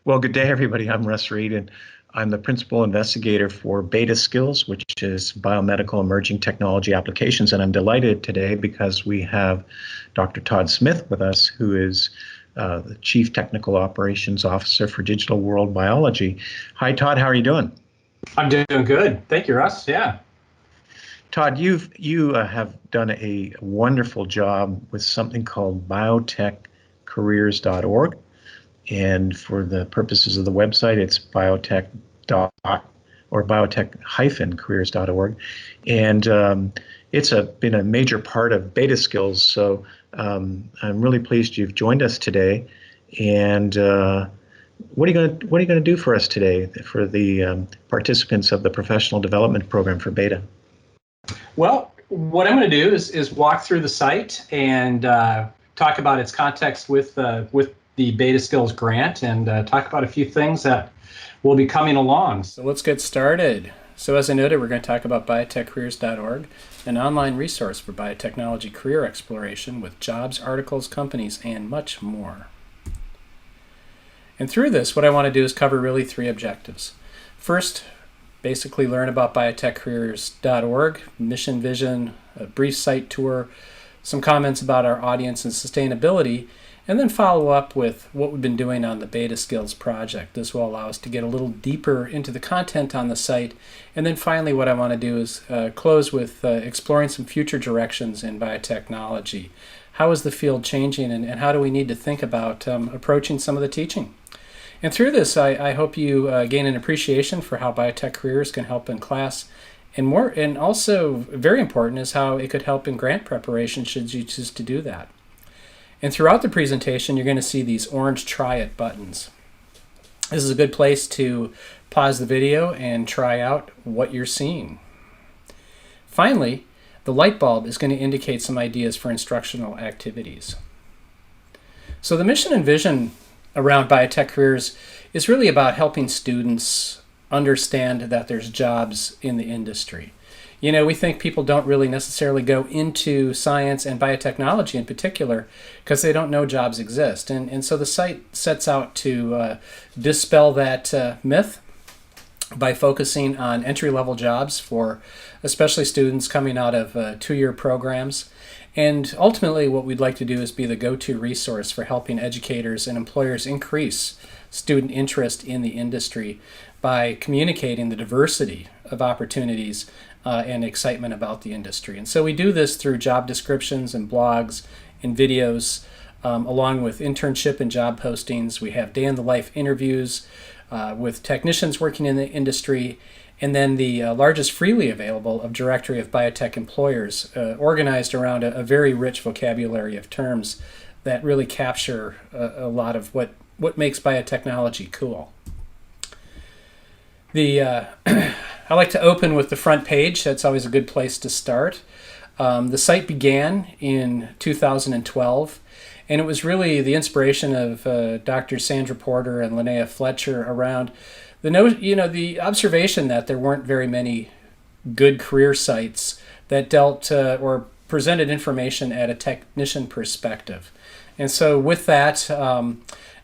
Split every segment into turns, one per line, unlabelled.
Well, good day, everybody. I'm Russ Reed, and I'm the principal investigator for Beta Skills, which is Biomedical Emerging Technology Applications. And I'm delighted today because we have Dr. Todd Smith with us, who is the Chief Technical Operations Officer for Digital World Biology. Hi, Todd. How are you doing?
I'm doing good. Thank you, Russ. Yeah.
Todd, you have done a wonderful job with something called biotechcareers.org. And for the purposes of the website, it's biotech-careers.org. And it's been a major part of Beta Skills. So I'm really pleased you've joined us today. And what are you going to do for us today for the participants of the professional development program for Beta?
Well, what I'm going to do is walk through the site and talk about its context with the Beta Skills grant and talk about a few things that will be coming along.
So let's get started. So as I noted, we're going to talk about biotechcareers.org, an online resource for biotechnology career exploration with jobs, articles, companies, and much more. And through this, what I want to do is cover really three objectives. First, basically learn about biotechcareers.org, mission, vision, a brief site tour, some comments about our audience and sustainability, and then follow up with what we've been doing on the Beta Skills project. This will allow us to get a little deeper into the content on the site. And then finally, what I want to do is close with exploring some future directions in biotechnology. How is the field changing, and how do we need to think about approaching some of the teaching? And through this, I hope you gain an appreciation for how biotech careers can help in class. And also, very important, is how it could help in grant preparation should you choose to do that. And throughout the presentation, you're going to see these orange Try It buttons. This is a good place to pause the video and try out what you're seeing. Finally, the light bulb is going to indicate some ideas for instructional activities. So the mission and vision around biotech careers is really about helping students understand that there's jobs in the industry. You know, we think people don't really necessarily go into science and biotechnology in particular because they don't know jobs exist. And so the site sets out to dispel that myth by focusing on entry-level jobs for especially students coming out of two-year programs. And ultimately, what we'd like to do is be the go-to resource for helping educators and employers increase student interest in the industry by communicating the diversity of opportunities and excitement about the industry. And so we do this through job descriptions and blogs and videos, along with internship and job postings. We have day-in-the-life interviews with technicians working in the industry, and then the largest freely available of directory of biotech employers, organized around a very rich vocabulary of terms that really capture a lot of what makes biotechnology cool. I like to open with the front page. That's always a good place to start. The site began in 2012, and it was really the inspiration of Dr. Sandra Porter and Linnea Fletcher around the observation that there weren't very many good career sites that dealt or presented information at a technician perspective. And so with that,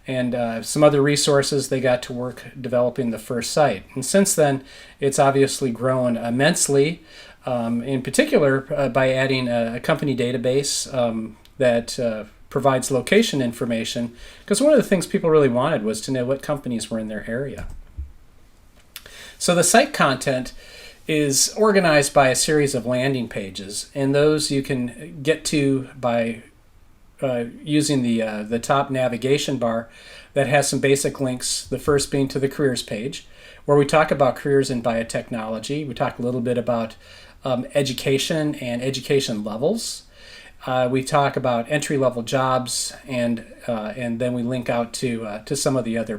and some other resources, they got to work developing the first site. And since then, it's obviously grown immensely, in particular by adding a company database that provides location information, because one of the things people really wanted was to know what companies were in their area. So the site content is organized by a series of landing pages, and those you can get to by using the top navigation bar that has some basic links, the first being to the careers page, where we talk about careers in biotechnology. We talk a little bit about education and education levels. We talk about entry-level jobs, and then we link out to some of the other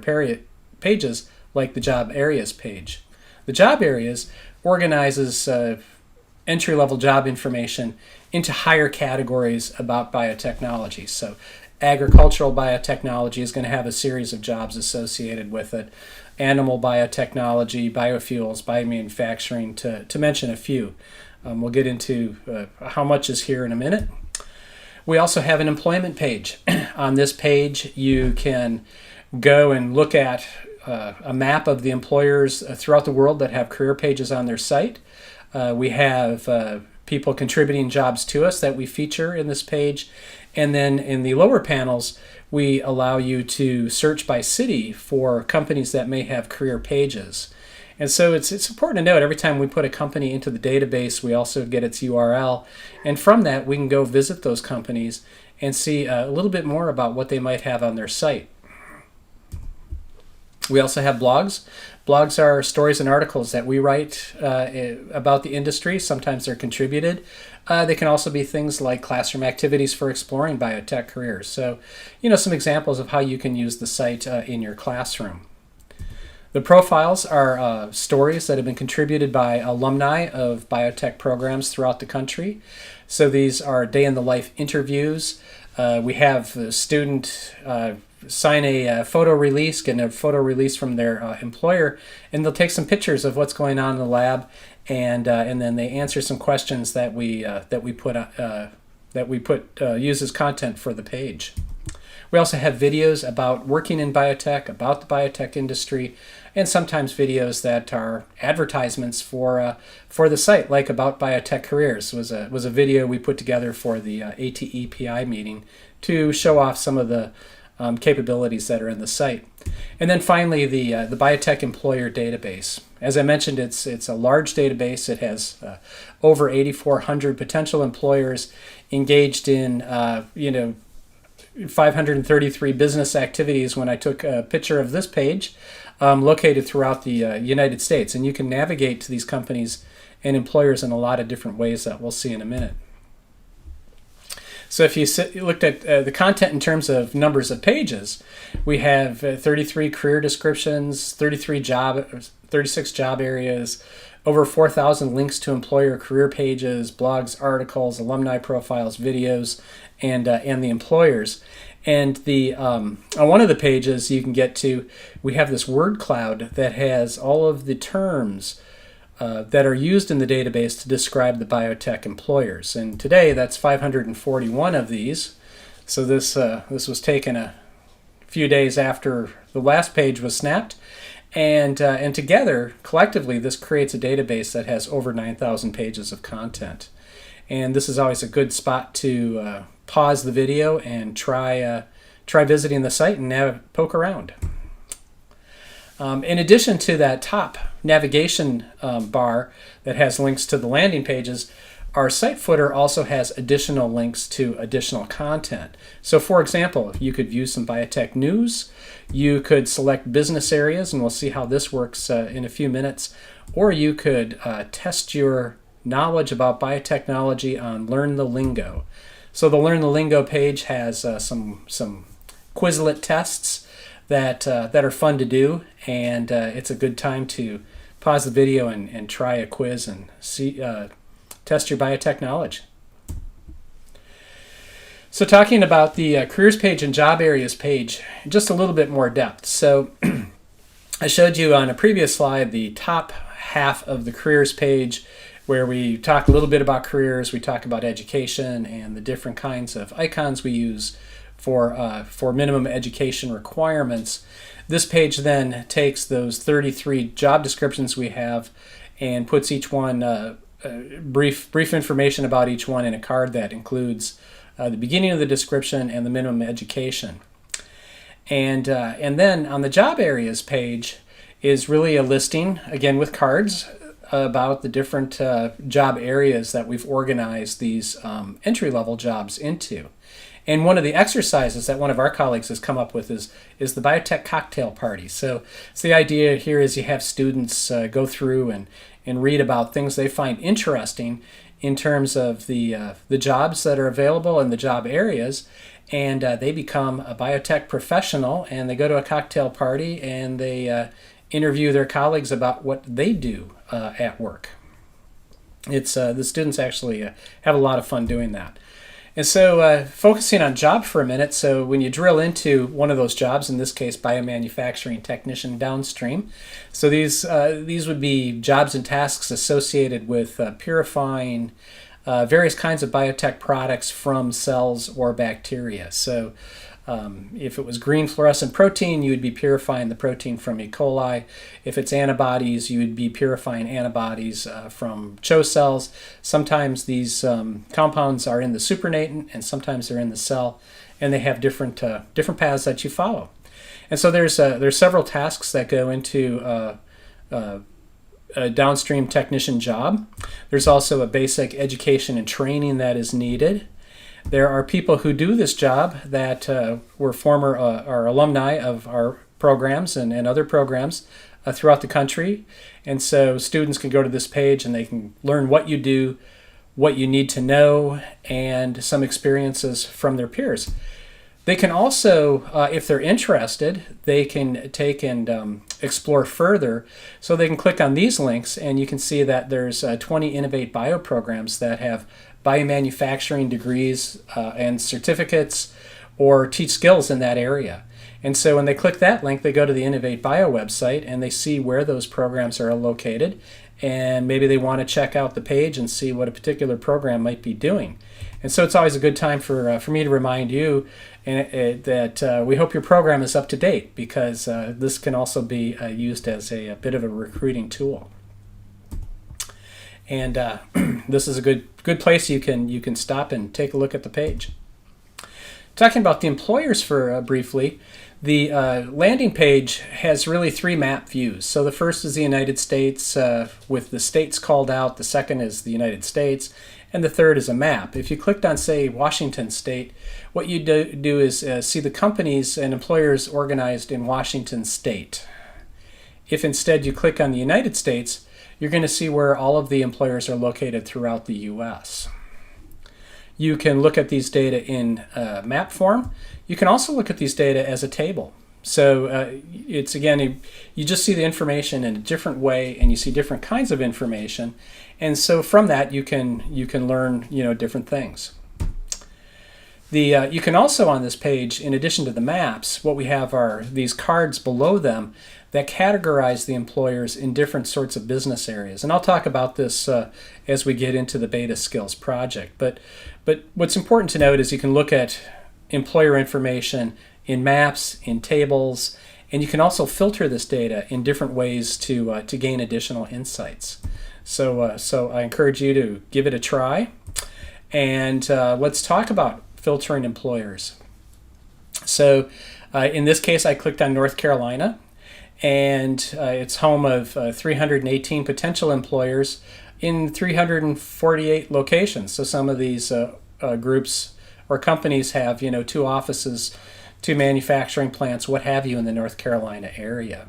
pages, like the job areas page. The job areas organizes entry-level job information into higher categories about biotechnology. So agricultural biotechnology is going to have a series of jobs associated with it. Animal biotechnology, biofuels, biomanufacturing, to mention a few. We'll get into how much is here in a minute. We also have an employment page. On this page, you can go and look at a map of the employers throughout the world that have career pages on their site. We have people contributing jobs to us that we feature in this page. And then in the lower panels, we allow you to search by city for companies that may have career pages. And so it's important to note every time we put a company into the database, we also get its URL. And from that, we can go visit those companies and see a little bit more about what they might have on their site. We also have blogs. Blogs are stories and articles that we write about the industry. Sometimes they're contributed. They can also be things like classroom activities for exploring biotech careers. So, some examples of how you can use the site in your classroom. The profiles are stories that have been contributed by alumni of biotech programs throughout the country. So these are day-in-the-life interviews. We have the student sign a photo release, get a photo release from their employer, and they'll take some pictures of what's going on in the lab, and then they answer some questions that we use as content for the page. We also have videos about working in biotech, about the biotech industry, and sometimes videos that are advertisements for the site, like About Biotech Careers was a video we put together for the ATEPI meeting to show off some of the capabilities that are in the site. And then finally, the Biotech Employer Database. As I mentioned, it's a large database. It has over 8,400 potential employers engaged in 533 business activities when I took a picture of this page, located throughout the United States. And you can navigate to these companies and employers in a lot of different ways that we'll see in a minute. So if you looked at the content in terms of numbers of pages, we have 33 career descriptions, 36 job areas, over 4,000 links to employer career pages, blogs, articles, alumni profiles, videos, and the employers. And on one of the pages you can get to, we have this word cloud that has all of the terms that are used in the database to describe the biotech employers. And today that's 541 of these. So this was taken a few days after the last page was snapped. And together, collectively, this creates a database that has over 9,000 pages of content. And this is always a good spot to pause the video and try visiting the site and poke around. In addition to that top navigation bar that has links to the landing pages, our site footer also has additional links to additional content. So for example, you could view some biotech news, you could select business areas, and we'll see how this works in a few minutes, or you could test your knowledge about biotechnology on Learn the Lingo. So the Learn the Lingo page has some Quizlet tests that are fun to do, and it's a good time to pause the video and try a quiz and test your biotech knowledge. So talking about the careers page and job areas page, just a little bit more depth. So I showed you on a previous slide the top half of the careers page, where we talk a little bit about careers, we talk about education and the different kinds of icons we use for minimum education requirements. This page then takes those 33 job descriptions we have and puts each one brief information about each one in a card that includes the beginning of the description and the minimum education. And then on the job areas page is really a listing, again with cards, about the different job areas that we've organized these entry-level jobs into. And one of the exercises that one of our colleagues has come up with is the biotech cocktail party. So the idea here is you have students go through and read about things they find interesting in terms of the jobs that are available in the job areas, and they become a biotech professional, and they go to a cocktail party and they interview their colleagues about what they do at work. The students actually have a lot of fun doing that. And so focusing on job for a minute, so when you drill into one of those jobs, in this case biomanufacturing technician downstream, so these would be jobs and tasks associated with purifying various kinds of biotech products from cells or bacteria. So If it was green fluorescent protein, you would be purifying the protein from E. coli. If it's antibodies, you would be purifying antibodies from CHO cells. Sometimes these compounds are in the supernatant, and sometimes they're in the cell, and they have different paths that you follow. And so there's several tasks that go into a downstream technician job. There's also a basic education and training that is needed. There are people who do this job that were former or alumni of our programs and other programs throughout the country. And so students can go to this page and they can learn what you do, what you need to know, and some experiences from their peers. They can also, if they're interested, they can take and explore further. So they can click on these links and you can see that there's 20 Innovate Bio programs that have biomanufacturing degrees and certificates or teach skills in that area. And so when they click that link, they go to the Innovate Bio website and they see where those programs are located, and maybe they want to check out the page and see what a particular program might be doing. And so it's always a good time for me to remind you that we hope your program is up to date, because this can also be used as a bit of a recruiting tool. And this is a good place you can stop and take a look at the page. Talking about the employers for briefly, the landing page has really three map views. So the first is the United States with the states called out. The second is the United States, and the third is a map. If you clicked on, say, Washington State, what you do is see the companies and employers organized in Washington State. If instead you click on the United States, you're going to see where all of the employers are located throughout the U.S. You can look at these data in map form. You can also look at these data as a table. So it's, again, you just see the information in a different way, and you see different kinds of information. And so from that, you can learn different things. You can also, on this page, in addition to the maps, what we have are these cards below them that categorize the employers in different sorts of business areas. And I'll talk about this as we get into the Beta Skills project. But what's important to note is you can look at employer information in maps, in tables, and you can also filter this data in different ways to gain additional insights. So I encourage you to give it a try. And let's talk about filtering employers. So in this case, I clicked on North Carolina, and it's home of 318 potential employers in 348 locations. So some of these groups or companies have 2 offices, 2 manufacturing plants, what have you, in the North Carolina area.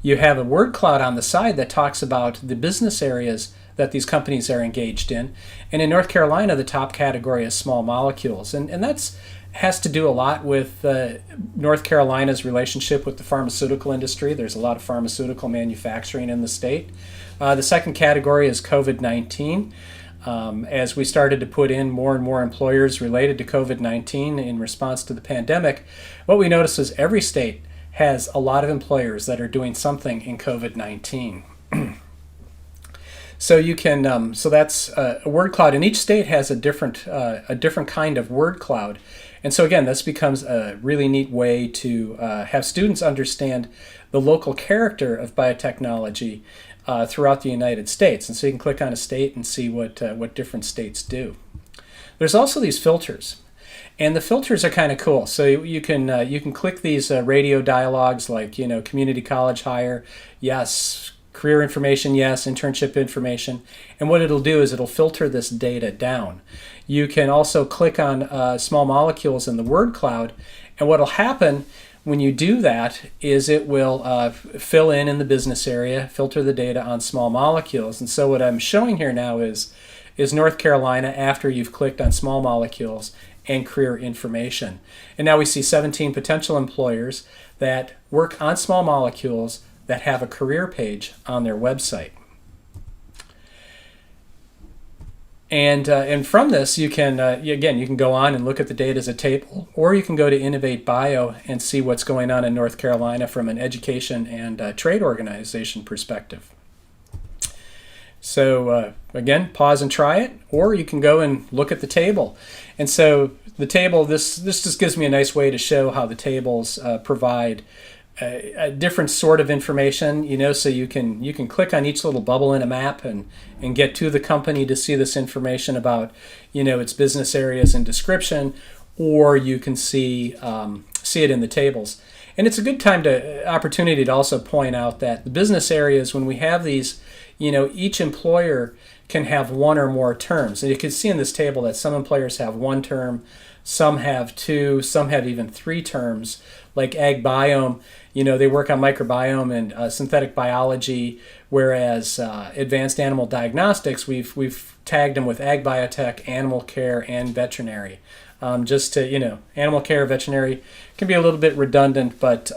You have a word cloud on the side that talks about the business areas that these companies are engaged in. And in North Carolina, the top category is small molecules. And that's has to do a lot with North Carolina's relationship with the pharmaceutical industry. There's a lot of pharmaceutical manufacturing in the state. The second category is COVID-19. As we started to put in more and more employers related to COVID-19 in response to the pandemic, what we noticed is every state has a lot of employers that are doing something in COVID-19. So you can, so that's a word cloud, and each state has a different kind of word cloud. And so again, this becomes a really neat way to have students understand the local character of biotechnology throughout the United States. And so you can click on a state and see what different states do. There's also these filters, and the filters are kind of cool. So you can click these radio dialogues like community college hire, yes. Career information, yes. Internship information. And what it'll do is it'll filter this data down. You can also click on small molecules in the word cloud, and what will happen when you do that is it will fill in the business area, filter the data on small molecules. And so what I'm showing here now is North Carolina after you've clicked on small molecules and career information. And now we see 17 potential employers that work on small molecules that have a career page on their website. And from this, you can you can go on and look at the data as a table, or you can go to Innovate Bio and see what's going on in North Carolina from an education and trade organization perspective. So again, pause and try it, or you can go and look at the table. And so the table, this just gives me a nice way to show how the tables provide a different sort of information, so you can click on each little bubble in a map and get to the company to see this information about, its business areas and description, or you can see it in the tables. And it's a good opportunity to also point out that the business areas, when we have these, each employer can have one or more terms. And you can see in this table that some employers have one term, some have two, some have even three terms, like Ag Biome. They work on microbiome and synthetic biology, whereas advanced animal diagnostics, we've tagged them with Ag Biotech, animal care, and veterinary. Just to, animal care, veterinary can be a little bit redundant, but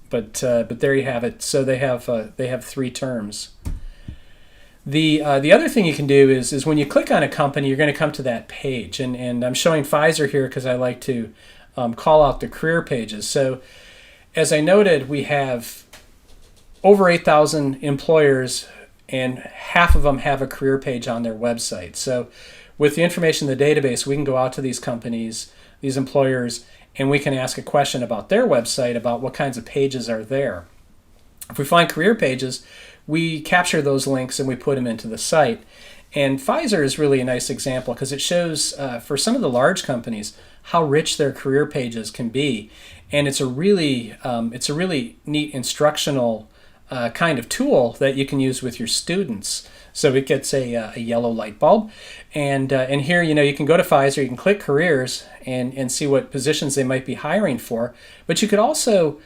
there you have it. So they have three terms. The other thing you can do is when you click on a company, you're going to come to that page, and I'm showing Pfizer here because I like to call out the career pages. So as I noted, we have over 8,000 employers, and half of them have a career page on their website. So with the information in the database, we can go out to these companies, these employers, and we can ask a question about their website, about what kinds of pages are there. If we find career pages, we capture those links and we put them into the site. And Pfizer is really a nice example because it shows for some of the large companies how rich their career pages can be. And it's a really neat instructional kind of tool that you can use with your students. So it gets a yellow light bulb, and here you can go to Pfizer, you can click careers and see what positions they might be hiring for. But you could also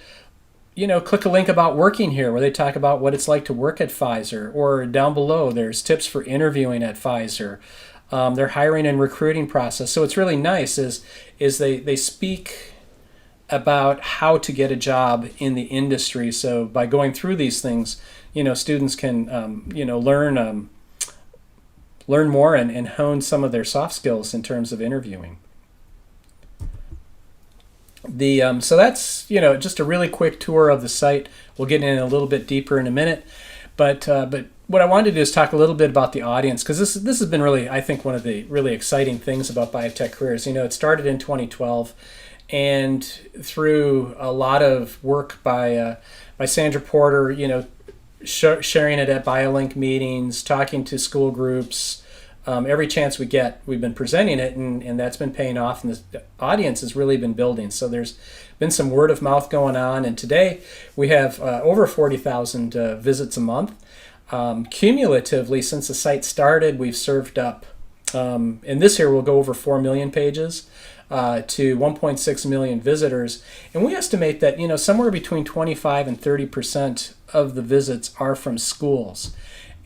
click a link about working here, where they talk about what it's like to work at Pfizer, or down below there's tips for interviewing at Pfizer, their hiring and recruiting process. So it's really nice is they speak about how to get a job in the industry. So by going through these things, students can learn more and hone some of their soft skills in terms of interviewing. So that's just a really quick tour of the site. We'll get in a little bit deeper in a minute, but what I wanted to do is talk a little bit about the audience, because this has been really, I think, one of the really exciting things about Biotech Careers. It started in 2012, and through a lot of work by Sandra Porter, sharing it at BioLink meetings, talking to school groups. Every chance we get, we've been presenting it, and that's been paying off, and the audience has really been building. So there's been some word of mouth going on, and today we have over 40,000 visits a month. Cumulatively, since the site started, we've served up, and this year we'll go over 4 million pages to 1.6 million visitors. And we estimate that somewhere between 25 and 30% of the visits are from schools.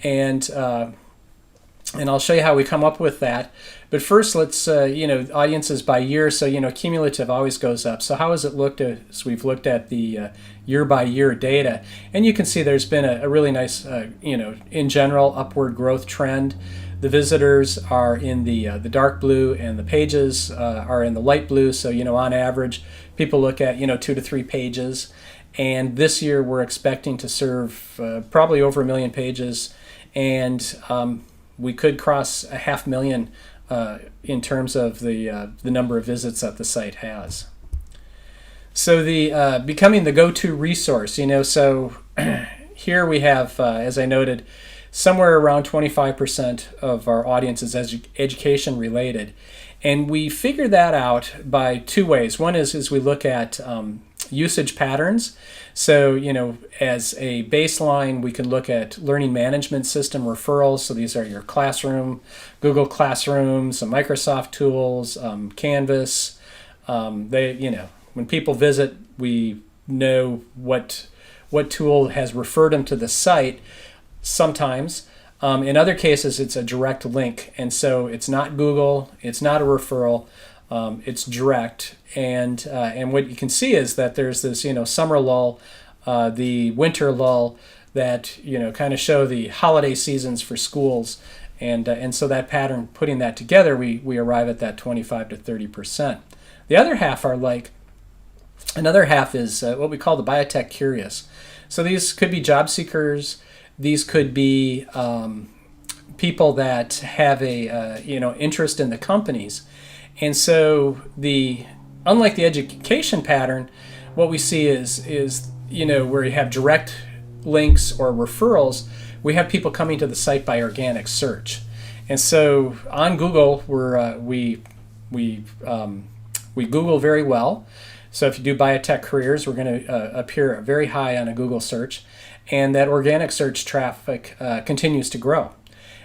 And I'll show you how we come up with that. But first, let's, audiences by year. So, cumulative always goes up. So how has it looked as we've looked at the year-by-year data? And you can see there's been a really nice, in general, upward growth trend. The visitors are in the dark blue, and the pages are in the light blue. So, on average, people look at, 2 to 3 pages. And this year, we're expecting to serve probably over 1 million pages. And we could cross 500,000 in terms of the number of visits that the site has. So the becoming the go-to resource, so here we have, as I noted, somewhere around 25% of our audience is education related. And we figure that out by 2 ways. One is we look at usage patterns. So, as a baseline, we can look at learning management system referrals. So these are your classroom, Google Classroom, some Microsoft tools, Canvas. When people visit, we know what tool has referred them to the site. Sometimes, in other cases, it's a direct link, and so it's not Google, it's not a referral. It's direct, and what you can see is that there's this summer lull, the winter lull that kind of show the holiday seasons for schools, and so that pattern, putting that together, we arrive at that 25 to 30%. The other half another half is what we call the biotech curious. So these could be job seekers, these could be people that have a interest in the companies. And so unlike the education pattern, what we see is where you have direct links or referrals, we have people coming to the site by organic search. And so on Google, we Google very well. So if you do biotech careers, we're going to appear very high on a Google search, and that organic search traffic continues to grow.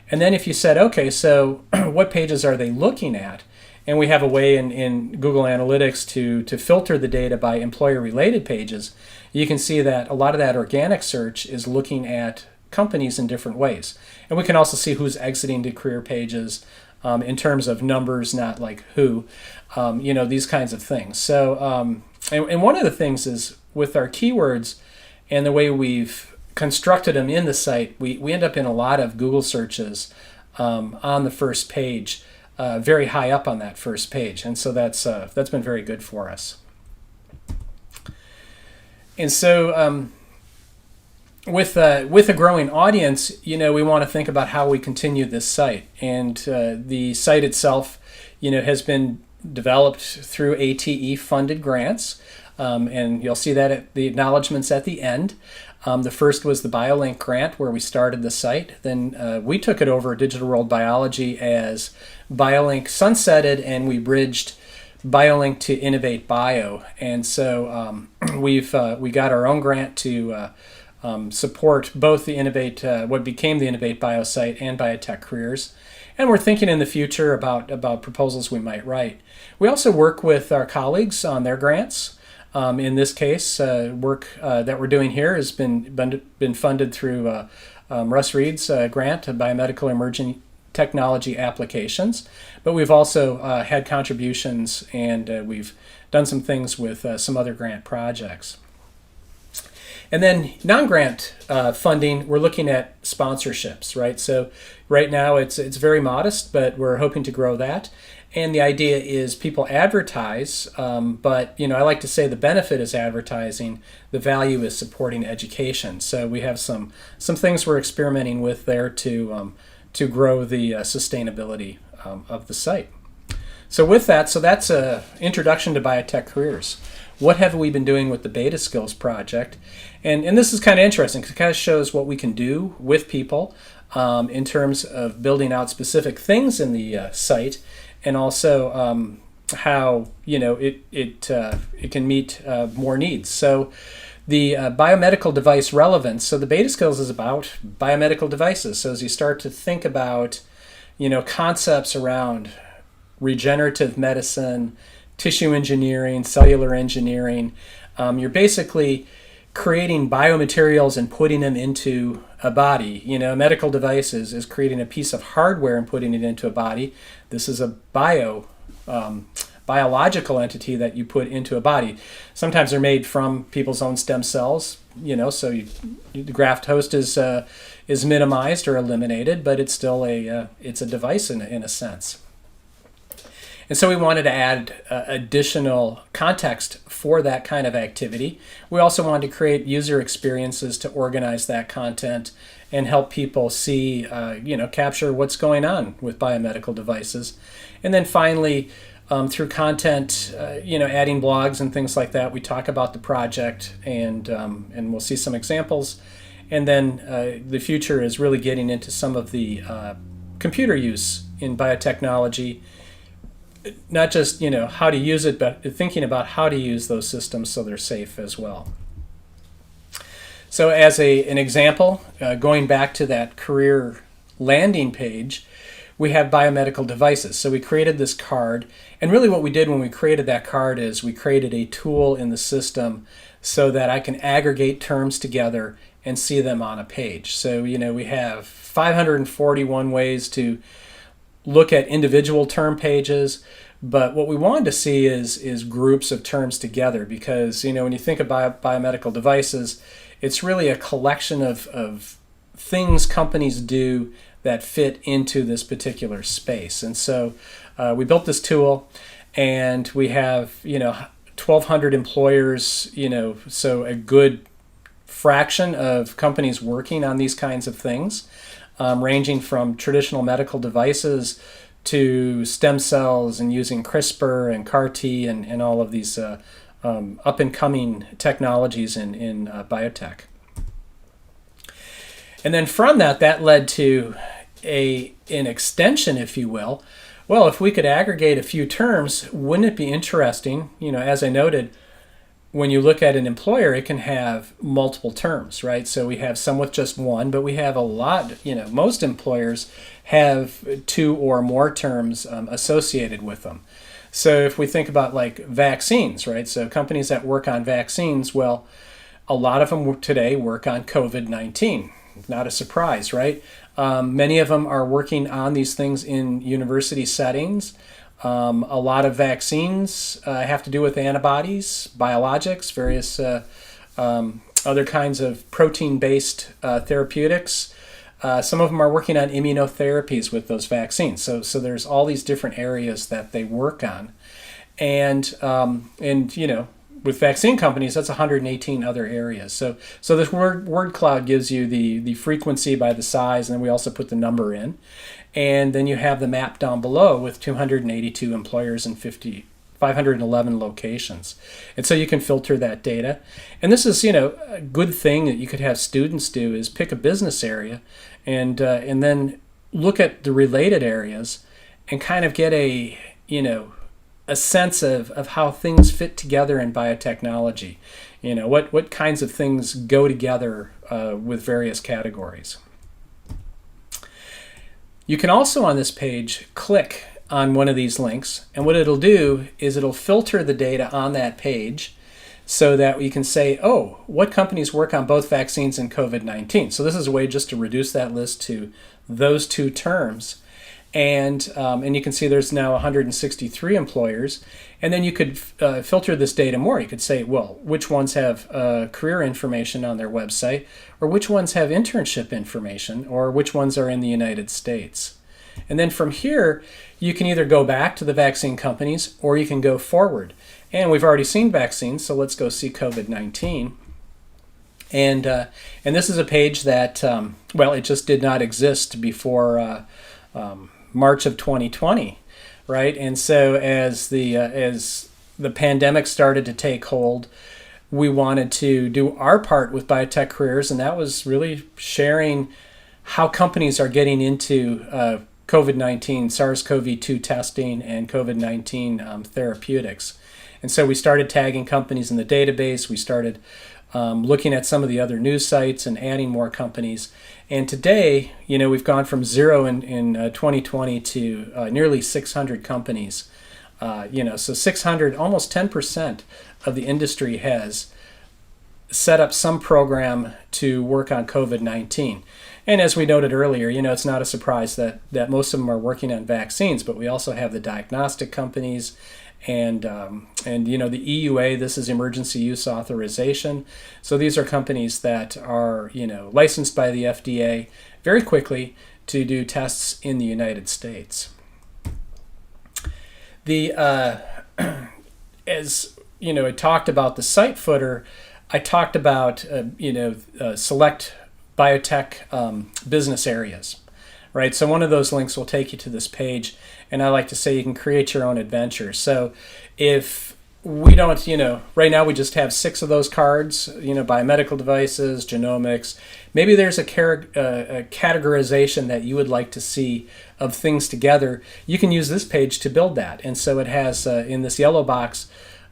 And then if you said, okay, so what pages are they looking at? And we have a way in Google Analytics to filter the data by employer-related pages. You can see that a lot of that organic search is looking at companies in different ways. And we can also see who's exiting to career pages in terms of numbers, not like who, these kinds of things. So, and one of the things is with our keywords and the way we've constructed them in the site, we end up in a lot of Google searches on the first page, very high up on that first page, and so that's been very good for us. And so with a growing audience, we want to think about how we continue this site, and the site itself, has been developed through ATE funded grants, and you'll see that at the acknowledgments at the end. The first was the BioLink grant, where we started the site. Then we took it over Digital World Biology as BioLink sunsetted, and we bridged BioLink to Innovate Bio. And so we got our own grant to support both the Innovate, what became the Innovate Bio site, and Biotech Careers. And we're thinking in the future about proposals we might write. We also work with our colleagues on their grants. In this case, work that we're doing here has been funded through Russ Reed's grant to Biomedical Emerging Technology Applications. But we've also had contributions, and we've done some things with some other grant projects. And then non-grant funding, we're looking at sponsorships, right? So right now it's very modest, but we're hoping to grow that. And the idea is people advertise, but I like to say the benefit is advertising, the value is supporting education. So we have some things we're experimenting with there to grow the sustainability of the site. So with that, that's an introduction to biotech careers. What have we been doing with the Beta Skills project? And this is kind of interesting because it kind of shows what we can do with people in terms of building out specific things in the site, and also how it can meet more needs. So the biomedical device relevance. So the Beta Skills is about biomedical devices. So as you start to think about concepts around regenerative medicine, tissue engineering, cellular engineering, you're basically creating biomaterials and putting them into a body. Medical devices is creating a piece of hardware and putting it into a body. This is a biological entity that you put into a body. Sometimes they're made from people's own stem cells, so the graft host is minimized or eliminated, but it's still it's a device in a sense. And so we wanted to add additional context for that kind of activity. We also wanted to create user experiences to organize that content and help people see, capture what's going on with biomedical devices. And then finally, through content, adding blogs and things like that, we talk about the project, and we'll see some examples. And then the future is really getting into some of the computer use in biotechnology. Not just how to use it, but thinking about how to use those systems so they're safe as well. So as an example, going back to that career landing page, we have biomedical devices. So we created this card, and really what we did when we created that card is we created a tool in the system so that I can aggregate terms together and see them on a page. So we have 541 ways to look at individual term pages, but what we wanted to see is groups of terms together, because when you think about biomedical devices, it's really a collection of things companies do that fit into this particular space. And so we built this tool, and we have 1,200 employers, so a good fraction of companies working on these kinds of things. Ranging from traditional medical devices to stem cells and using CRISPR and CAR-T and all of these up-and-coming technologies in biotech. And then from that led to an extension, if you will. Well, if we could aggregate a few terms, wouldn't it be interesting? As I noted, when you look at an employer, it can have multiple terms, right? So we have some with just one, but we have a lot, most employers have two or more terms associated with them. So if we think about like vaccines, right? So companies that work on vaccines, well, a lot of them today work on COVID-19. Not a surprise, right? Many of them are working on these things in university settings. A lot of vaccines have to do with antibodies, biologics, various other kinds of protein-based therapeutics. Some of them are working on immunotherapies with those vaccines. So there's all these different areas that they work on. And with vaccine companies, that's 118 other areas. So this word cloud gives you the frequency by the size, and then we also put the number in. And then you have the map down below with 282 employers and 511 locations. And so you can filter that data. And this is, a good thing that you could have students do is pick a business area and then look at the related areas and kind of get a sense of how things fit together in biotechnology. What kinds of things go together with various categories. You can also on this page click on one of these links, and what it'll do is it'll filter the data on that page so that we can say, oh, what companies work on both vaccines and COVID-19? So this is a way just to reduce that list to those two terms. And you can see there's now 163 employers. And then you could filter this data more. You could say, well, which ones have career information on their website, or which ones have internship information, or which ones are in the United States. And then from here, you can either go back to the vaccine companies, or you can go forward. And we've already seen vaccines, so let's go see COVID-19. And this is a page that, it just did not exist before March of 2020, right? And so as the pandemic started to take hold, we wanted to do our part with Biotech Careers, and that was really sharing how companies are getting into COVID-19, SARS-CoV-2 testing and COVID-19 therapeutics. And so we started tagging companies in the database. We started looking at some of the other news sites and adding more companies. And today, we've gone from zero in 2020 to nearly 600 companies. So 600, almost 10% of the industry has set up some program to work on COVID-19. And as we noted earlier, it's not a surprise that most of them are working on vaccines, but we also have the diagnostic companies and the EUA, this is emergency use authorization. So these are companies that are, licensed by the FDA very quickly to do tests in the United States. As I talked about the site footer, I talked about select biotech business areas, right? So one of those links will take you to this page, and I like to say you can create your own adventure. So if we don't, right now we just have 6 of those cards, biomedical devices, genomics. Maybe there's a categorization that you would like to see of things together. You can use this page to build that. And so it has in this yellow box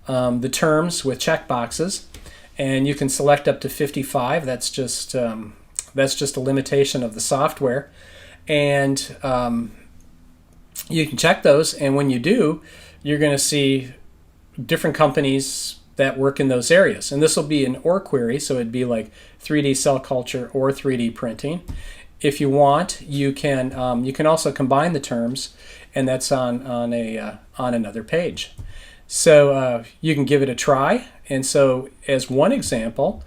the terms with check boxes, and you can select up to 55. That's just a limitation of the software, and you can check those. And when you do, you're going to see different companies that work in those areas. And this will be an OR query, so it'd be like 3D cell culture or 3D printing. If you want, you can also combine the terms, and that's on another page. So you can give it a try. And so as one example,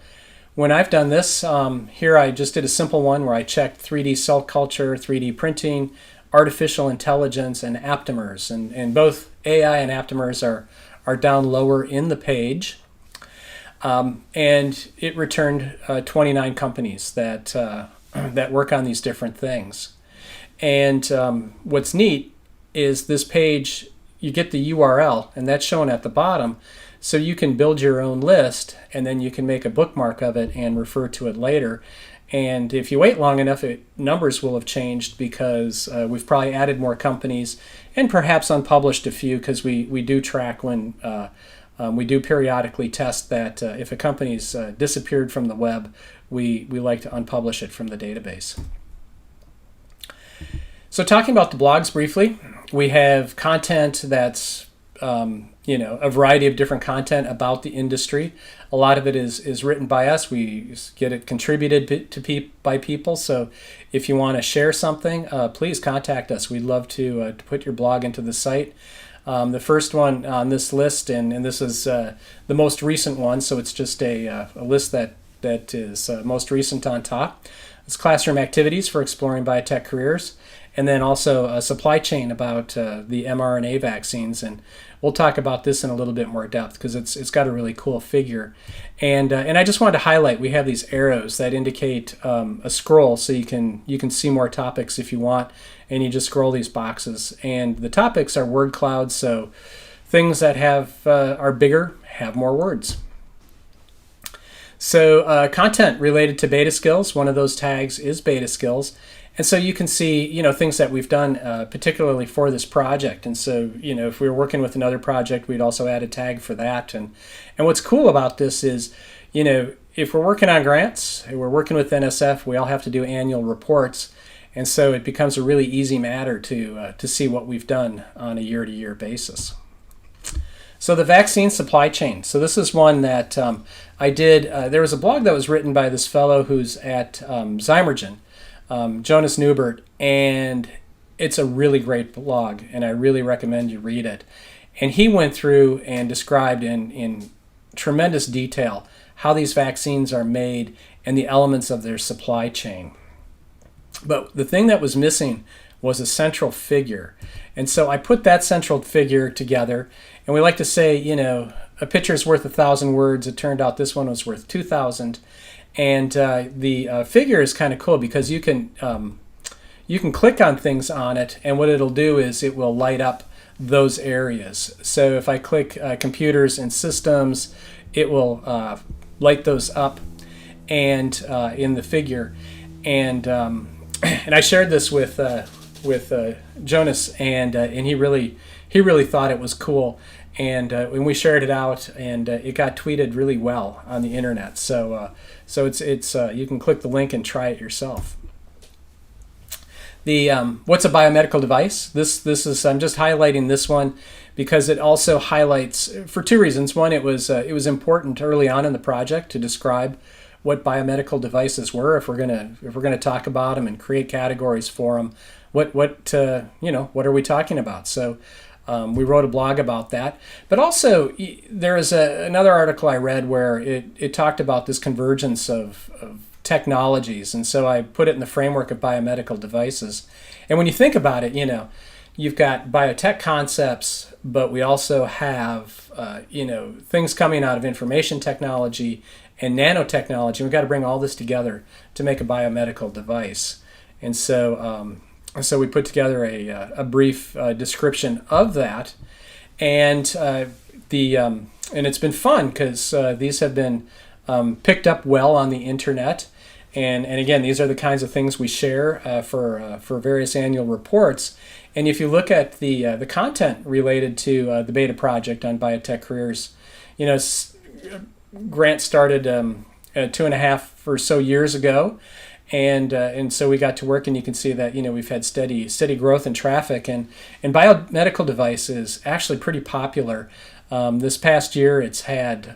when I've done this, here I just did a simple one where I checked 3D cell culture, 3D printing, artificial intelligence, and aptamers. And both AI and aptamers are down lower in the page. And it returned 29 companies that work on these different things. And what's neat is this page, you get the URL, and that's shown at the bottom. So you can build your own list, and then you can make a bookmark of it and refer to it later. And if you wait long enough, numbers will have changed because we've probably added more companies and perhaps unpublished a few, because we do track when we do periodically test that if a company's disappeared from the web, we like to unpublish it from the database. So talking about the blogs briefly, we have content that's a variety of different content about the industry. A lot of it is written by us. We get it contributed by people. So if you want to share something, please contact us. We'd love to put your blog into the site. The first one on this list, and this is the most recent one, so it's just a list that is most recent on top. It's classroom activities for exploring biotech careers, and then also a supply chain about the mRNA vaccines. And we'll talk about this in a little bit more depth because it's got a really cool figure. And I just wanted to highlight, we have these arrows that indicate a scroll, so you can see more topics if you want, and you just scroll these boxes. And the topics are word clouds, so things that are bigger have more words. So content related to beta skills, one of those tags is beta skills. And so you can see, things that we've done particularly for this project. And so, if we were working with another project, we'd also add a tag for that. And what's cool about this is, if we're working on grants, we're working with NSF, we all have to do annual reports. And so it becomes a really easy matter to see what we've done on a year-to-year basis. So the vaccine supply chain. So this is one that I did. There was a blog that was written by this fellow who's at Zymergen, Jonas Newbert, and it's a really great blog, and I really recommend you read it. And he went through and described in tremendous detail how these vaccines are made and the elements of their supply chain. But the thing that was missing was a central figure. And so I put that central figure together, and we like to say, a picture's worth 1,000 words. It turned out this one was worth 2,000. And the figure is kind of cool because you can click on things on it, and what it'll do is it will light up those areas. So if I click computers and systems, it will light those up and in the figure. And I shared this with Jonas, and he really thought it was cool. And when we shared it out, and it got tweeted really well on the internet. So it's you can click the link and try it yourself. The what's a biomedical device? This is, I'm just highlighting this one because it also highlights, for two reasons. One, it was important early on in the project to describe what biomedical devices were, if we're gonna talk about them and create categories for them. What are we talking about? So we wrote a blog about that. But also, there is another article I read where it talked about this convergence of technologies, and so I put it in the framework of biomedical devices. And when you think about it, you've got biotech concepts, but we also have things coming out of information technology and nanotechnology. We've got to bring all this together to make a biomedical device. And so we put together a brief description of that, and it's been fun because these have been picked up well on the internet, and again, these are the kinds of things we share for various annual reports. And if you look at the content related to the beta project on Biotech Careers, grant started 2.5 or so years ago. And so we got to work, and you can see that we've had steady growth in traffic, and biomedical device is actually pretty popular. This past year, it's had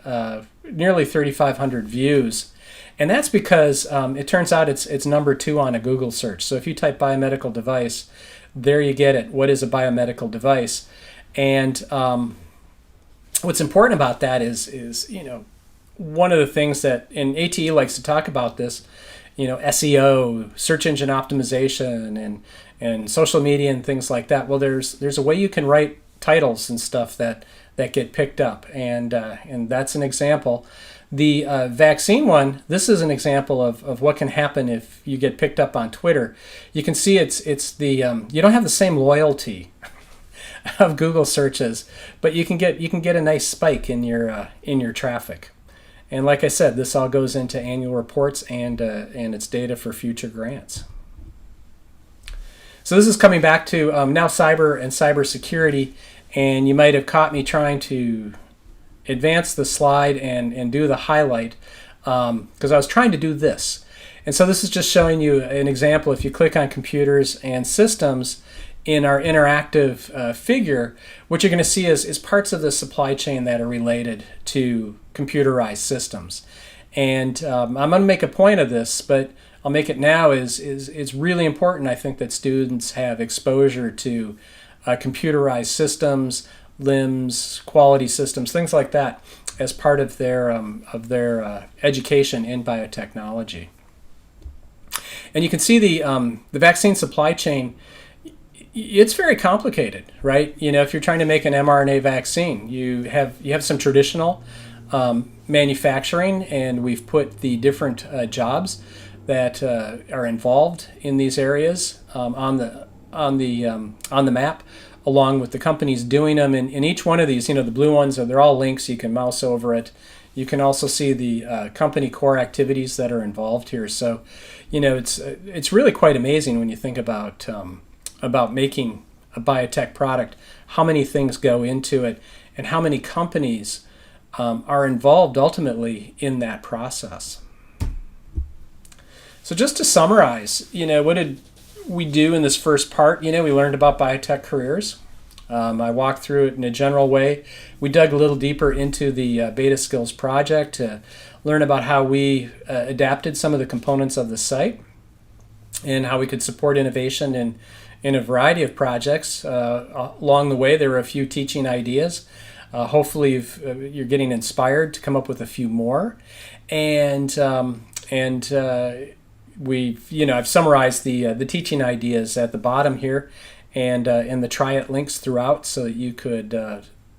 nearly 3,500 views, and that's because it turns out it's number 2 on a Google search. So if you type biomedical device, there you get it. What is a biomedical device? And what's important about that is one of the things that, and ATE likes to talk about this. SEO, search engine optimization, and social media and things like that. Well, there's a way you can write titles and stuff that get picked up, and that's an example. The vaccine one, this is an example of what can happen if you get picked up on Twitter. You can see it's the you don't have the same loyalty of Google searches, but you can get a nice spike in your traffic. And like I said, this all goes into annual reports and it's data for future grants. So this is coming back to now cyber and cybersecurity, and you might have caught me trying to advance the slide and do the highlight because I was trying to do this. And so this is just showing you an example. If you click on computers and systems in our interactive figure, what you're going to see is parts of the supply chain that are related to computerized systems. And I'm going to make a point of this, but I'll make it now. It's really important, I think, that students have exposure to computerized systems, LIMS, quality systems, things like that, as part of their education in biotechnology. And you can see the vaccine supply chain. It's very complicated, right? You know, if you're trying to make an mRNA vaccine, you have some traditional manufacturing, and we've put the different jobs that are involved in these areas on the map, along with the companies doing them. In each one of these, you know, the blue ones they're all links. You can mouse over it. You can also see the company core activities that are involved here. So, you know, it's really quite amazing when you think about making a biotech product, how many things go into it, and how many companies are involved ultimately in that process. So just to summarize, you know, what did we do in this first part? You know, we learned about biotech careers. I walked through it in a general way. We dug a little deeper into the Beta Skills project to learn about how we adapted some of the components of the site and how we could support innovation in a variety of projects. Along the way, there were a few teaching ideas. Hopefully, you're getting inspired to come up with a few more. And I've summarized the teaching ideas at the bottom here, and the try it links throughout, so that you could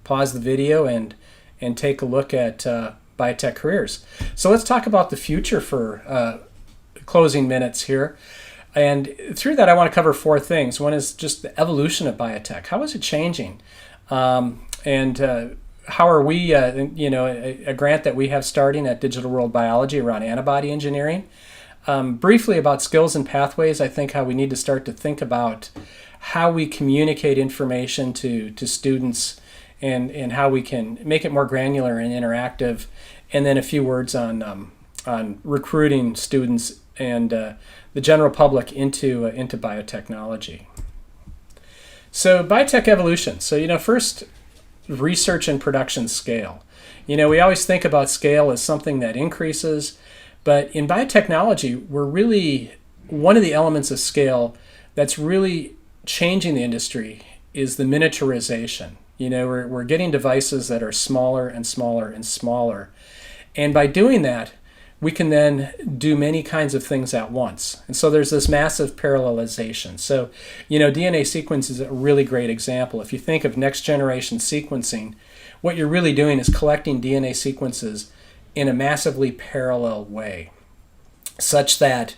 pause the video and take a look at biotech careers. So let's talk about the future for closing minutes here. And through that, I want to cover four things. One is just the evolution of biotech. How is it changing? And how are we, a grant that we have starting at Digital World Biology around antibody engineering. Briefly about skills and pathways, I think how we need to start to think about how we communicate information to students and how we can make it more granular and interactive. And then a few words on recruiting students and the general public into biotechnology. So Biotech Evolution. So, first, research and production scale. We always think about scale as something that increases, but in biotechnology, we're really, one of the elements of scale that's really changing the industry is the miniaturization. We're getting devices that are smaller and smaller and smaller. And by doing that, we can then do many kinds of things at once. And so there's this massive parallelization. So, DNA sequence is a really great example. If you think of next generation sequencing, what you're really doing is collecting DNA sequences in a massively parallel way, such that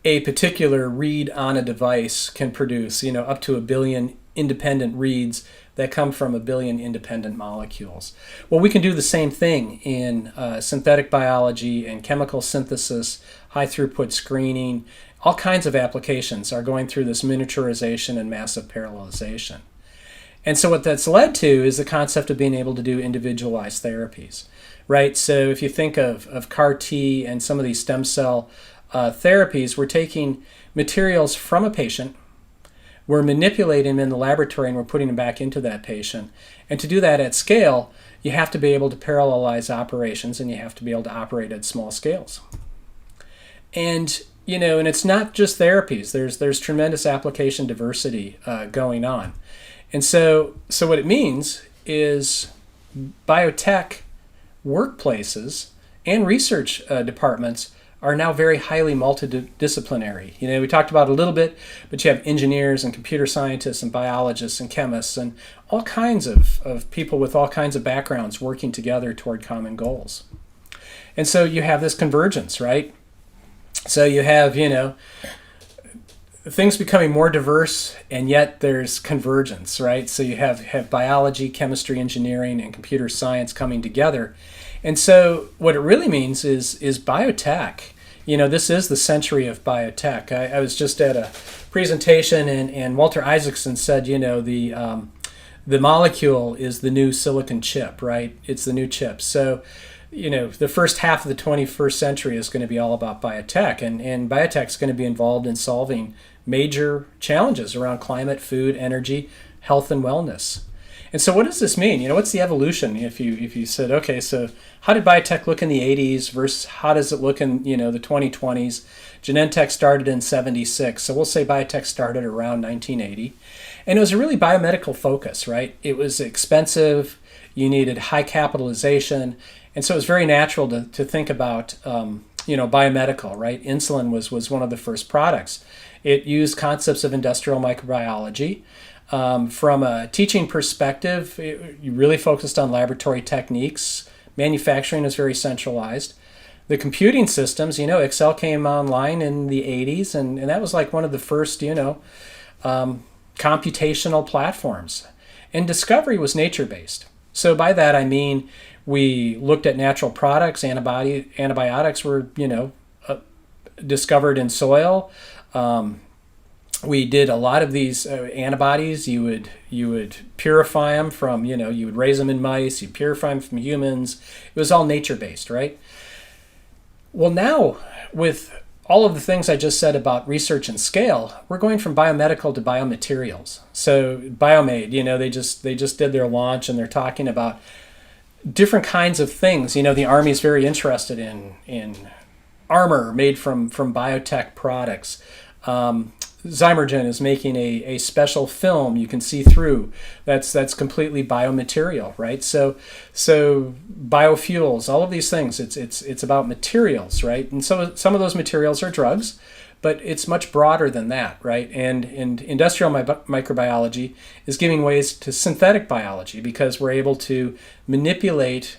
a particular read on a device can produce, up to 1 billion independent reads that come from 1 billion independent molecules. Well, we can do the same thing in synthetic biology and chemical synthesis, high throughput screening. All kinds of applications are going through this miniaturization and massive parallelization. And so what that's led to is the concept of being able to do individualized therapies, right? So if you think of CAR T and some of these stem cell therapies, we're taking materials from a patient, we're manipulating them in the laboratory, and we're putting them back into that patient. And to do that at scale, you have to be able to parallelize operations, and you have to be able to operate at small scales. And and it's not just therapies. There's tremendous application diversity going on. And so what it means is biotech workplaces and research departments are now very highly multidisciplinary. We talked about it a little bit, but you have engineers and computer scientists and biologists and chemists and all kinds of people with all kinds of backgrounds working together toward common goals. And so you have this convergence, right? So you have, things becoming more diverse, and yet there's convergence, right? So you have biology, chemistry, engineering, and computer science coming together. And so what it really means is biotech. This is the century of biotech. I was just at a presentation, and Walter Isaacson said, the molecule is the new silicon chip, right? It's the new chip. So, the first half of the 21st century is going to be all about biotech, and biotech is going to be involved in solving major challenges around climate, food, energy, health, and wellness. And so what does this mean? What's the evolution? If you said, okay, so how did biotech look in the 80s versus how does it look in, the 2020s? Genentech started in 76, so we'll say biotech started around 1980. And it was a really biomedical focus, right? It was expensive, you needed high capitalization, and so it was very natural to think about, biomedical, right? Insulin was one of the first products. It used concepts of industrial microbiology. From a teaching perspective, you really focused on laboratory techniques. Manufacturing is very centralized. The computing systems, Excel came online in the 80s, and that was like one of the first, computational platforms. And discovery was nature-based. So by that I mean we looked at natural products. Antibiotics were, discovered in soil. We did a lot of these antibodies. You would purify them from, you would raise them in mice, you purify them from humans. It was all nature-based, right? Well, now with all of the things I just said about research and scale, we're going from biomedical to biomaterials. So Biomed, they just did their launch, and they're talking about different kinds of things. The Army is very interested in armor made from biotech products. Zymergen is making a special film you can see through. That's completely biomaterial, right? So biofuels, all of these things. It's about materials, right? And so some of those materials are drugs, but it's much broader than that, right? And industrial microbiology is giving ways to synthetic biology because we're able to manipulate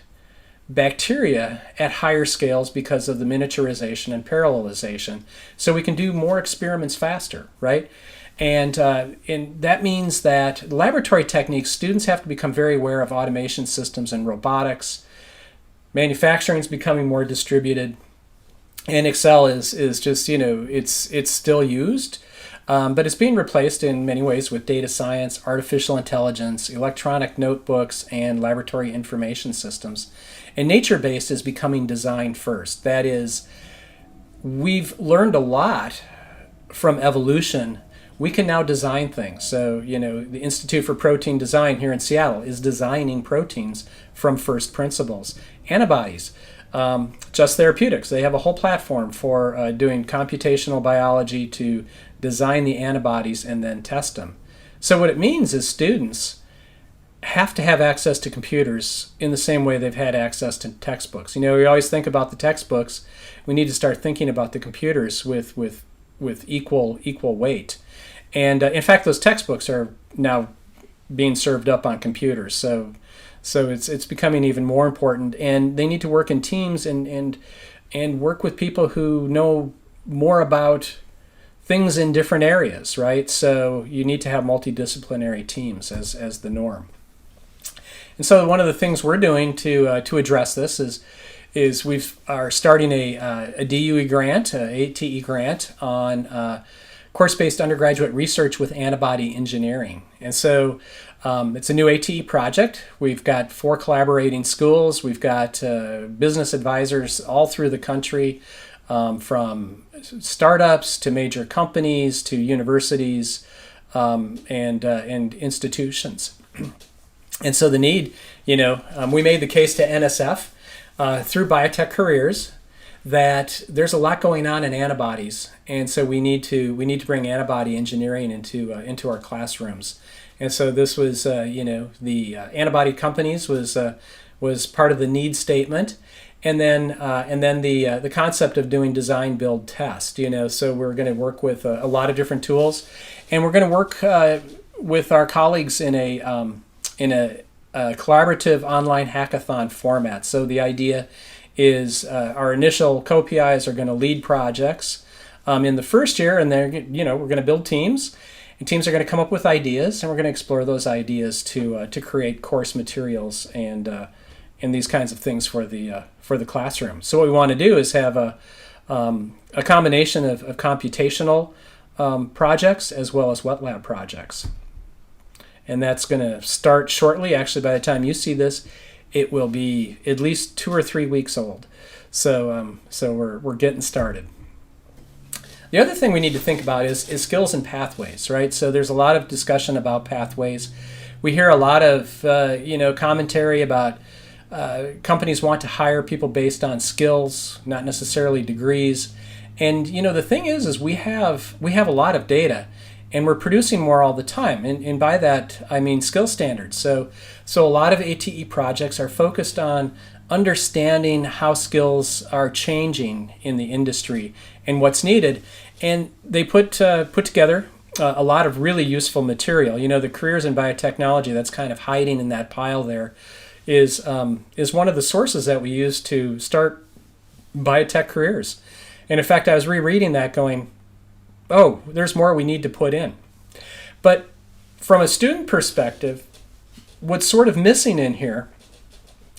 bacteria at higher scales because of the miniaturization and parallelization. So we can do more experiments faster, right? And that means that laboratory techniques, students have to become very aware of automation systems and robotics. Manufacturing is becoming more distributed. And Excel is just, it's still used, but it's being replaced in many ways with data science, artificial intelligence, electronic notebooks, and laboratory information systems. And nature-based is becoming design first. That is, we've learned a lot from evolution. We can now design things. So, the Institute for Protein Design here in Seattle is designing proteins from first principles. Antibodies, Just Therapeutics, they have a whole platform for doing computational biology to design the antibodies and then test them. So what it means is students have to have access to computers in the same way they've had access to textbooks. We always think about the textbooks. We need to start thinking about the computers with equal weight. And in fact, those textbooks are now being served up on computers. So it's becoming even more important. And they need to work in teams and work with people who know more about things in different areas, right? So you need to have multidisciplinary teams as the norm. And so one of the things we're doing to address this is we are starting a DUE grant, a ATE grant on course-based undergraduate research with antibody engineering. And so it's a new ATE project. We've got 4 collaborating schools. We've got business advisors all through the country, from startups to major companies to universities and institutions. And so the need, we made the case to NSF through Biotech Careers that there's a lot going on in antibodies, and so we need to bring antibody engineering into our classrooms. And so this was, the Antibody Companies was part of the need statement, and then the concept of doing design, build, test. So we're going to work with a lot of different tools, and we're going to work with our colleagues in a collaborative online hackathon format. So the idea is our initial co-PIs are going to lead projects. in the first year, and then we're going to build teams, and teams are going to come up with ideas, and we're going to explore those ideas to create course materials and these kinds of things for the classroom. So what we want to do is have a combination of computational projects as well as wet lab projects. And that's going to start shortly. Actually, by the time you see this, it will be at least 2 or 3 weeks old. So we're getting started. The other thing we need to think about is skills and pathways, right? So there's a lot of discussion about pathways. We hear a lot of commentary about companies want to hire people based on skills, not necessarily degrees. And the thing is we have a lot of data, and we're producing more all the time. And by that I mean skill standards. So a lot of ATE projects are focused on understanding how skills are changing in the industry and what's needed. And they put together a lot of really useful material. The careers in biotechnology that's kind of hiding in that pile there is one of the sources that we use to start biotech careers. And in fact, I was rereading that going, oh, there's more we need to put in. But from a student perspective, what's sort of missing in here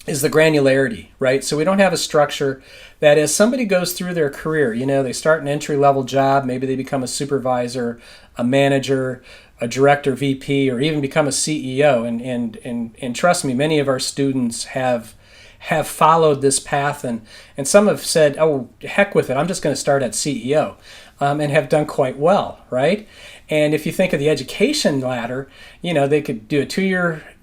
is the granularity, right? So we don't have a structure that as somebody goes through their career, they start an entry-level job, maybe they become a supervisor, a manager, a director, VP, or even become a CEO. And trust me, many of our students have followed this path, and some have said, oh, heck with it, I'm just going to start at CEO, and have done quite well, right? And if you think of the education ladder, they could do a 2-year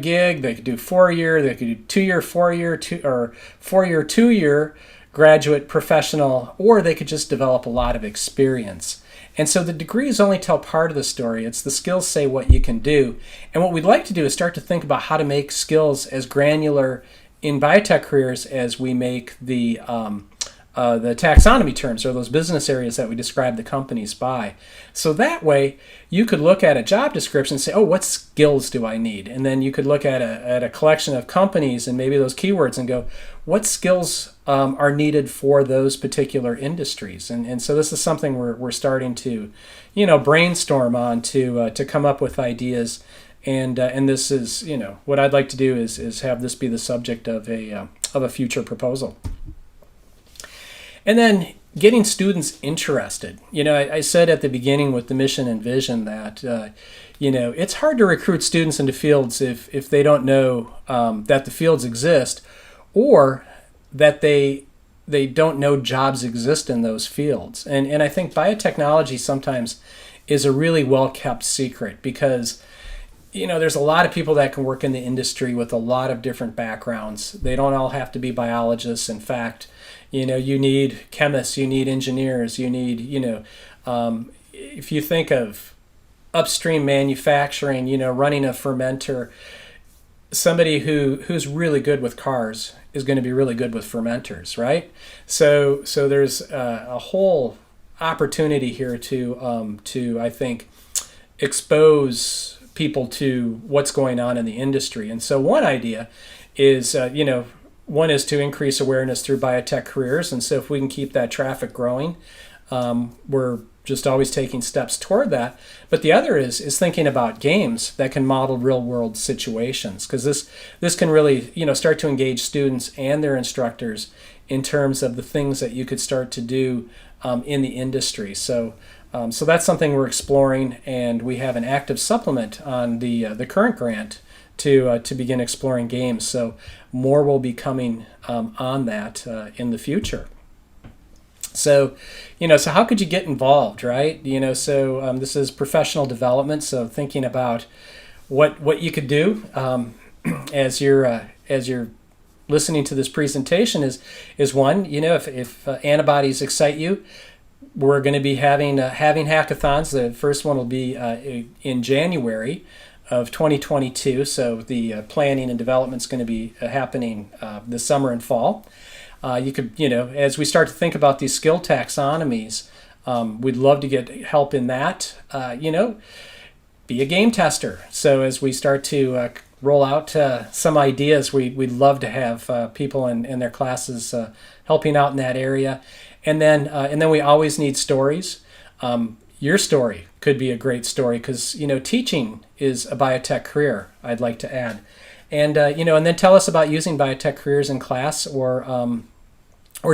gig, they could do 4-year, they could do 2-year, 4-year, 4-year, 2-year graduate professional, or they could just develop a lot of experience. And so the degrees only tell part of the story. It's the skills say what you can do. And what we'd like to do is start to think about how to make skills as granular in biotech careers as we make the taxonomy terms, or those business areas that we describe the companies by. So that way you could look at a job description and say, oh, what skills do I need? And then you could look at a collection of companies and maybe those keywords and go, what skills are needed for those particular industries? And so this is something we're starting to brainstorm on to come up with ideas. And this is what I'd like to do is have this be the subject of a future proposal. And then getting students interested. I said at the beginning with the mission and vision that it's hard to recruit students into fields if they don't know that the fields exist, or that they don't know jobs exist in those fields. And I think biotechnology sometimes is a really well-kept secret, because there's a lot of people that can work in the industry with a lot of different backgrounds. They don't all have to be biologists. In fact, you need chemists, you need engineers, you need, if you think of upstream manufacturing, running a fermenter, somebody who's really good with cars is going to be really good with fermenters, right? So there's a whole opportunity here to I think expose people to what's going on in the industry. And so one idea is one is to increase awareness through biotech careers. And so if we can keep that traffic growing, we're just always taking steps toward that. But the other is thinking about games that can model real world situations, because this can really start to engage students and their instructors in terms of the things that you could start to do in the industry. So that's something we're exploring, and we have an active supplement on the current grant to begin exploring games. So more will be coming on that in the future. So, so how could you get involved, right? So this is professional development. So thinking about what you could do as you're listening to this presentation is one. If antibodies excite you, we're going to be having hackathons. The first one will be in January of 2022. So the planning and development is going to be happening this summer and fall. You could, as we start to think about these skill taxonomies, we'd love to get help in that. Be a game tester. So as we start to roll out some ideas, we'd love to have people in their classes helping out in that area. And then we always need stories. Your story could be a great story because, teaching is a biotech career, I'd like to add. And, and then tell us about using biotech careers in class or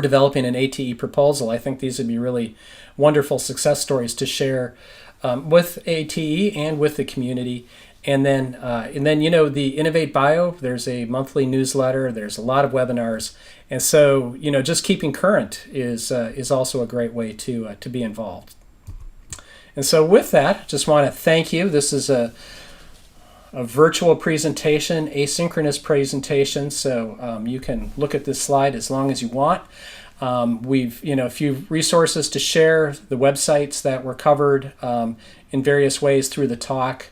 developing an ATE proposal. I think these would be really wonderful success stories to share with ATE and with the community. And then the Innovate Bio, there's a monthly newsletter, there's a lot of webinars. And so, just keeping current is also a great way to be involved. And so with that, just want to thank you. This is a virtual presentation, asynchronous presentation, so you can look at this slide as long as you want. We've, a few resources to share, the websites that were covered in various ways through the talk,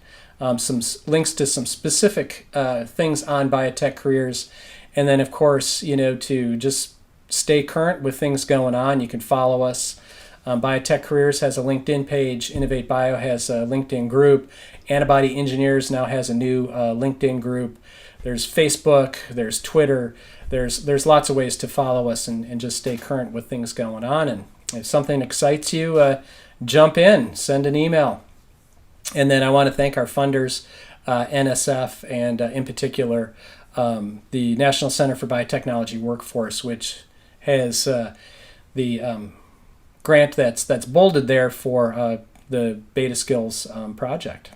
some links to some specific things on biotech careers, and then, of course, to just stay current with things going on. You can follow us. Biotech Careers has a LinkedIn page. Innovate Bio has a LinkedIn group. Antibody Engineers now has a new LinkedIn group. There's Facebook. There's Twitter. There's lots of ways to follow us and just stay current with things going on. And if something excites you, jump in. Send an email. And then I want to thank our funders, NSF, and in particular, the National Center for Biotechnology Workforce, which has the grant that's bolded there for the Beta Skills project.